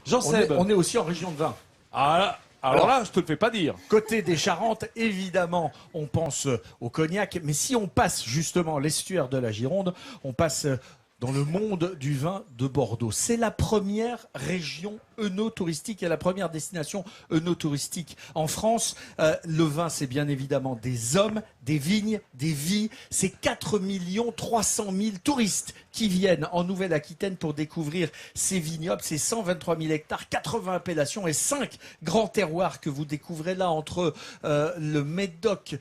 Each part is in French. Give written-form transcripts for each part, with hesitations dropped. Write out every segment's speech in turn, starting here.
Jean-Seb. On est aussi en région de vin. Ah, alors là, je te le fais pas dire. Côté des Charentes, évidemment, on pense au cognac. Mais si on passe justement l'estuaire de la Gironde, on passe dans le monde du vin de Bordeaux. C'est la première région œnotouristique et la première destination œnotouristique en France. Le vin, c'est bien évidemment des hommes, des vignes, des vies. C'est 4 300 000 touristes qui viennent en Nouvelle-Aquitaine pour découvrir ces vignobles. C'est 123 000 hectares, 80 appellations et 5 grands terroirs que vous découvrez là entre le Médoc,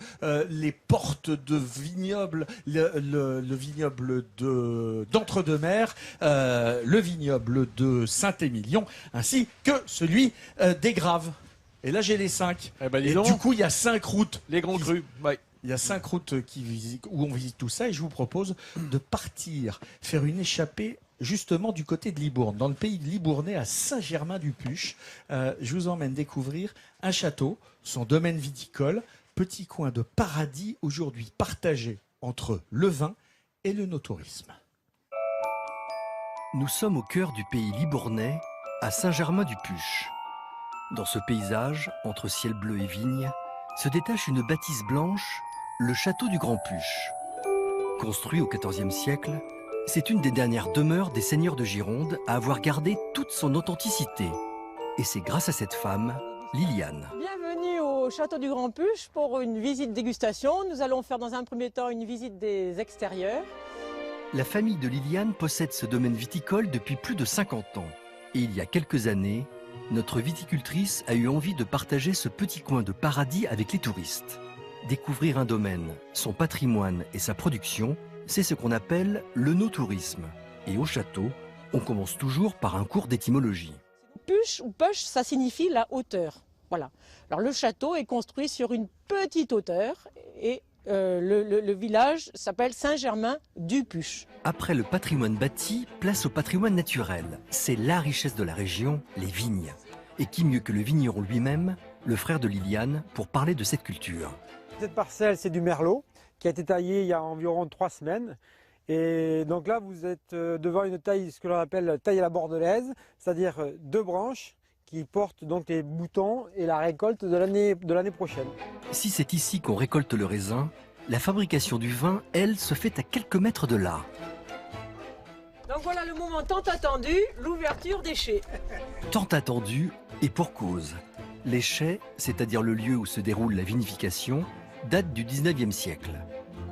les portes de vignobles, le vignoble d'Entre-deux-Mers, le vignoble de Saint-Émilion, ainsi que celui des Graves. Et là, j'ai les 5. Eh ben, et du coup, il y a 5 routes. Les grands crus. Ouais. Il y a 5 routes où on visite tout ça. Et je vous propose de partir faire une échappée justement du côté de Libourne, dans le pays de Libournais, à Saint-Germain-du-Puch. Je vous emmène découvrir un château, son domaine viticole, petit coin de paradis aujourd'hui partagé entre le vin et le no-tourisme. Nous sommes au cœur du pays libournais, à Saint-Germain-du-Puch. Dans ce paysage, entre ciel bleu et vigne, se détache une bâtisse blanche, le château du Grand Puch. Construit au XIVe siècle, c'est une des dernières demeures des seigneurs de Gironde à avoir gardé toute son authenticité. Et c'est grâce à cette femme, Liliane. Bienvenue au château du Grand Puch pour une visite dégustation. Nous allons faire dans un premier temps une visite des extérieurs. La famille de Liliane possède ce domaine viticole depuis plus de 50 ans. Et il y a quelques années, notre viticultrice a eu envie de partager ce petit coin de paradis avec les touristes. Découvrir un domaine, son patrimoine et sa production, c'est ce qu'on appelle l'œnotourisme. Et au château, on commence toujours par un cours d'étymologie. Puch ou puch, ça signifie la hauteur. Voilà. Alors le château est construit sur une petite hauteur et le village s'appelle Saint-Germain-du-Puch. Après le patrimoine bâti, place au patrimoine naturel. C'est la richesse de la région, les vignes. Et qui mieux que le vigneron lui-même, le frère de Liliane, pour parler de cette culture. Cette parcelle, c'est du merlot qui a été taillé il y a environ 3 semaines. Et donc là, vous êtes devant une taille, ce que l'on appelle taille à la bordelaise, c'est-à-dire 2 branches qui portent donc les boutons et la récolte de l'année prochaine. Si c'est ici qu'on récolte le raisin, la fabrication du vin, elle, se fait à quelques mètres de là. Donc voilà le moment tant attendu, l'ouverture des chais. Tant attendu et pour cause. Les chais, c'est-à-dire le lieu où se déroule la vinification, datent du 19e siècle.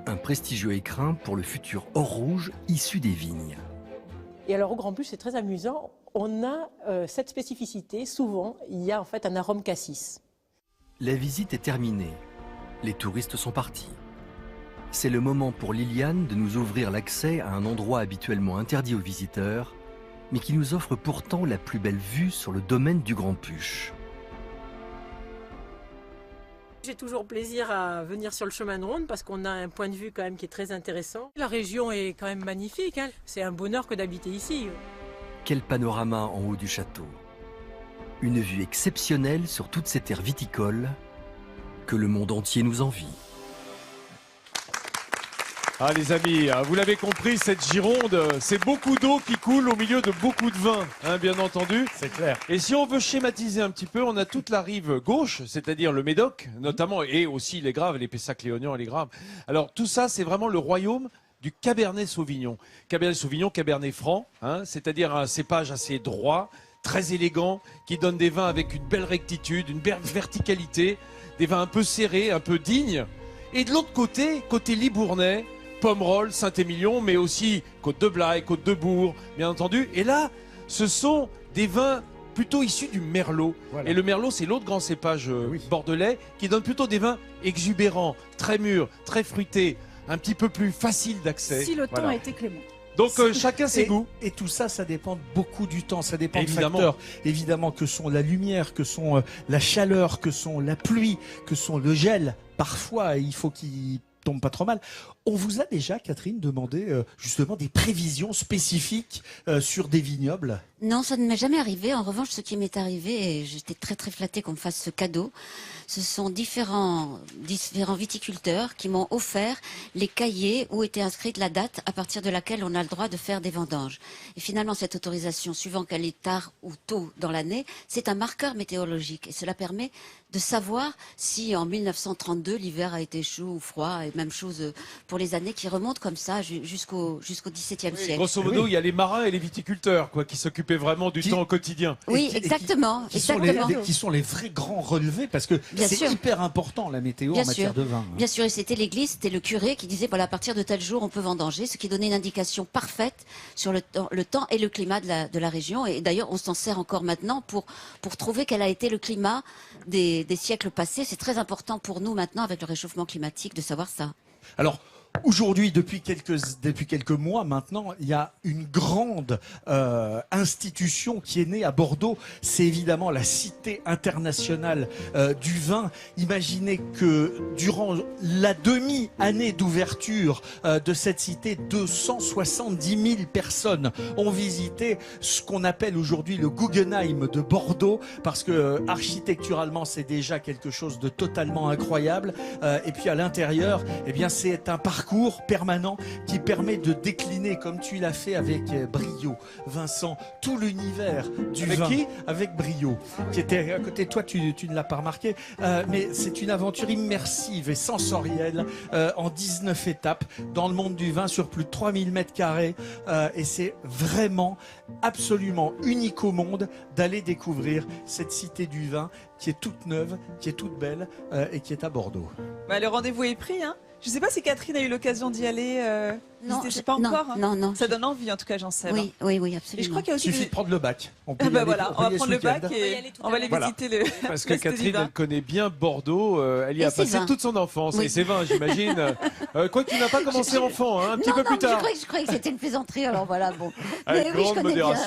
Un prestigieux écrin pour le futur or rouge issu des vignes. Et alors au Grand Puch, c'est très amusant, on a cette spécificité, souvent il y a en fait un arôme cassis. La visite est terminée. Les touristes sont partis. C'est le moment pour Liliane de nous ouvrir l'accès à un endroit habituellement interdit aux visiteurs, mais qui nous offre pourtant la plus belle vue sur le domaine du Grand Puch. J'ai toujours plaisir à venir sur le chemin de ronde parce qu'on a un point de vue quand même qui est très intéressant. La région est quand même magnifique, hein. C'est un bonheur que d'habiter ici. Quel panorama en haut du château. Une vue exceptionnelle sur toutes ces terres viticoles que le monde entier nous envie. Ah les amis, vous l'avez compris, cette Gironde, c'est beaucoup d'eau qui coule au milieu de beaucoup de vin, hein, bien entendu. C'est clair. Et si on veut schématiser un petit peu, on a toute la rive gauche, c'est-à-dire le Médoc, notamment, et aussi les Graves, les Pessac-Léognan et les Graves. Alors tout ça, c'est vraiment le royaume du Cabernet Sauvignon. Cabernet Sauvignon, Cabernet Franc, hein, c'est-à-dire un cépage assez droit, très élégant, qui donne des vins avec une belle rectitude, une belle verticalité, des vins un peu serrés, un peu dignes. Et de l'autre côté, côté libournais, Pomerol, Saint-Émilion, mais aussi Côte de Blaye, Côte de Bourg, bien entendu. Et là, ce sont des vins plutôt issus du Merlot. Voilà. Et le Merlot, c'est l'autre grand cépage bordelais qui donne plutôt des vins exubérants, très mûrs, très fruités, un petit peu plus faciles d'accès. Si le temps était clément. Donc chacun ses goûts. Et tout ça, ça dépend beaucoup du temps, ça dépend évidemment de facteurs. Évidemment que sont la lumière, que sont la chaleur, que sont la pluie, que sont le gel. Parfois, il faut qu'il tombe pas trop mal. On vous a déjà, Catherine, demandé justement des prévisions spécifiques sur des vignobles? Non, ça ne m'est jamais arrivé. En revanche, ce qui m'est arrivé, et j'étais très très flattée qu'on me fasse ce cadeau, ce sont différents viticulteurs qui m'ont offert les cahiers où était inscrite la date à partir de laquelle on a le droit de faire des vendanges. Et finalement, cette autorisation, suivant qu'elle est tard ou tôt dans l'année, c'est un marqueur météorologique. Et cela permet de savoir si en 1932 l'hiver a été chaud ou froid, et même chose pour les années qui remontent comme ça jusqu'au XVIIe siècle. Grosso modo, il y a les marins et les viticulteurs quoi, qui s'occupaient vraiment du temps au quotidien. Oui, exactement. Qui sont les vrais grands relevés, parce que c'est hyper important la météo en matière de vin. Bien sûr, et c'était l'église, c'était le curé qui disait voilà, à partir de tel jour on peut vendanger, ce qui donnait une indication parfaite sur le temps et le climat de la région. Et d'ailleurs, on s'en sert encore maintenant pour trouver quel a été le climat des siècles passés. C'est très important pour nous maintenant, avec le réchauffement climatique, de savoir ça. Alors, aujourd'hui, depuis quelques mois maintenant, il y a une grande institution qui est née à Bordeaux. C'est évidemment la Cité internationale du vin. Imaginez que durant la demi-année d'ouverture de cette cité, 270 000 personnes ont visité ce qu'on appelle aujourd'hui le Guggenheim de Bordeaux, parce que architecturalement, c'est déjà quelque chose de totalement incroyable. Et puis à l'intérieur, eh bien, c'est un parcours permanent qui permet de décliner, comme tu l'as fait avec brio, Vincent, tout l'univers du vin. Avec qui? Avec brio, qui était à côté de toi. Tu ne l'as pas remarqué, mais c'est une aventure immersive et sensorielle en 19 étapes dans le monde du vin sur plus de 3000 mètres carrés, et c'est vraiment absolument unique au monde d'aller découvrir cette cité du vin qui est toute neuve, qui est toute belle et qui est à Bordeaux. Bah, le rendez-vous est pris, hein. Je ne sais pas si Catherine a eu l'occasion d'y aller. Non, pas encore. Hein. Non. Ça donne envie, en tout cas, j'en sais. Oui, absolument. Et je crois qu'il y a Il aussi suffit de prendre le bac. On peut on va prendre le bac week-end. et on va aller visiter le. Parce que la Cité du Catherine, Vin. elle connaît bien Bordeaux, elle y a ses passé vins. toute son enfance. Oui. Et ses vins, j'imagine. Quoi que tu n'as pas commencé enfant, hein, un petit peu plus tard. Je croyais que c'était une plaisanterie, alors voilà, bon. Avec Mais oui, je grande connais bien. modération.